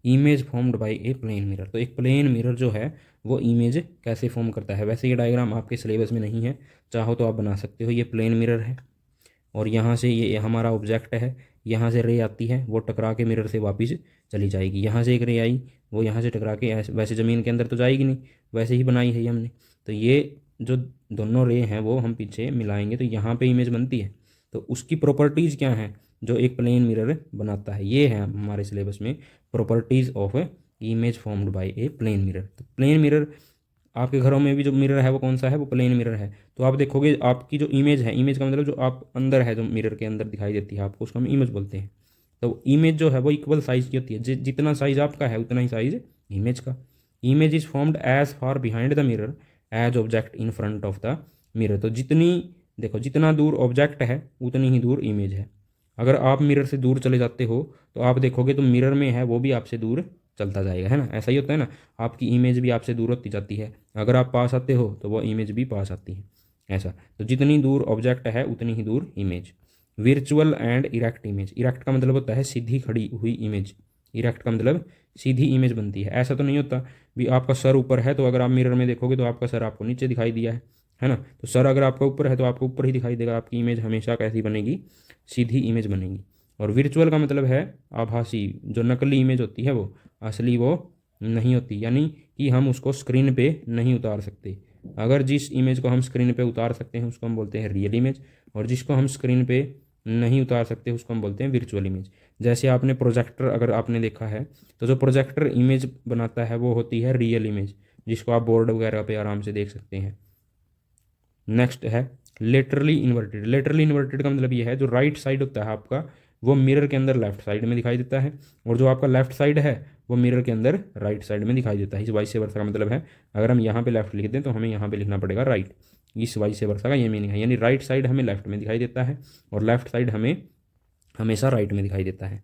Image formed by a plane mirror. तो एक plane mirror जो है वो इमेज कैसे फॉर्म करता है। वैसे ये डायग्राम आपके सिलेबस में नहीं है, चाहो तो आप बना सकते हो। ये प्लेन मिरर है और यहाँ से ये हमारा ऑब्जेक्ट है, यहाँ से रे आती है, वो टकरा के मिरर से वापस चली जाएगी। यहाँ से एक रे आई, वो यहाँ से टकरा के वैसे ज़मीन के अंदर तो जाएगी नहीं, वैसे ही बनाई है ये हमने। तो ये जो दोनों रे हैं वो हम पीछे मिलाएंगे तो यहाँ पे इमेज बनती है। तो उसकी प्रॉपर्टीज़ क्या हैं जो एक प्लेन मिरर बनाता है, ये है हमारे सिलेबस में, properties of image formed by a plane mirror. तो प्लेन मिरर, आपके घरों में भी जो मिरर है वो कौन सा है, वो प्लेन मिरर है। तो आप देखोगे आपकी जो इमेज है, इमेज का मतलब जो आप अंदर है, जो मिरर के अंदर दिखाई देती है आपको, उसको हम इमेज बोलते हैं। तो इमेज जो है वो इक्वल साइज की होती है, जितना साइज आपका है उतना ही साइज इमेज का। Image is formed as far behind the mirror as object in front of the mirror. तो जितनी, देखो जितना दूर ऑब्जेक्ट है उतनी ही दूर इमेज है। अगर आप मिरर से दूर चले जाते हो तो आप देखोगे तो मिरर में है वो भी आपसे दूर चलता जाएगा, है ना। ऐसा ही होता है ना, आपकी इमेज भी आपसे दूर होती जाती है। अगर आप पास आते हो तो वो इमेज भी पास आती है, ऐसा। तो जितनी दूर ऑब्जेक्ट है उतनी ही दूर image. Virtual and erect image. Erect का मतलब होता है सीधी खड़ी हुई इमेज। इरेक्ट का मतलब सीधी इमेज बनती है। ऐसा तो नहीं होता भी आपका सर ऊपर है तो अगर आप मिरर में देखोगे तो आपका सर आपको नीचे दिखाई दिया है ना। तो सर अगर आपका ऊपर है तो आपको ऊपर ही दिखाई देगा। आपकी इमेज हमेशा कैसी बनेगी, सीधी इमेज बनेगी। और विर्चुअल का मतलब है आभासी, जो नकली इमेज होती है वो असली वो नहीं होती, यानी कि हम उसको स्क्रीन पे नहीं उतार सकते। अगर जिस इमेज को हम स्क्रीन पे उतार सकते हैं उसको हम बोलते हैं रियल इमेज, और जिसको हम स्क्रीन पे नहीं उतार सकते उसको हम बोलते हैं वर्चुअल इमेज। जैसे आपने प्रोजेक्टर, अगर आपने देखा है तो जो प्रोजेक्टर इमेज बनाता है वो होती है रियल इमेज, जिसको आप बोर्ड वगैरह पे आराम से देख सकते हैं। नेक्स्ट है लेटरली इन्वर्टेड। लेटरली इन्वर्टेड का मतलब ये है जो राइट साइड होता है आपका वो मिरर के अंदर लेफ्ट साइड में दिखाई देता है, और जो आपका लेफ्ट साइड है वो मिरर के अंदर राइट साइड में दिखाई देता है। इस वाइस वर्सा का मतलब है अगर हम यहाँ पे लेफ्ट लिख दें तो हमें यहाँ पे लिखना पड़ेगा राइट। इस वाइस वर्सा का ये मीनिंग है, यानी राइट साइड हमें लेफ्ट में दिखाई देता है और लेफ्ट साइड हमें हमेशा राइट में दिखाई देता है।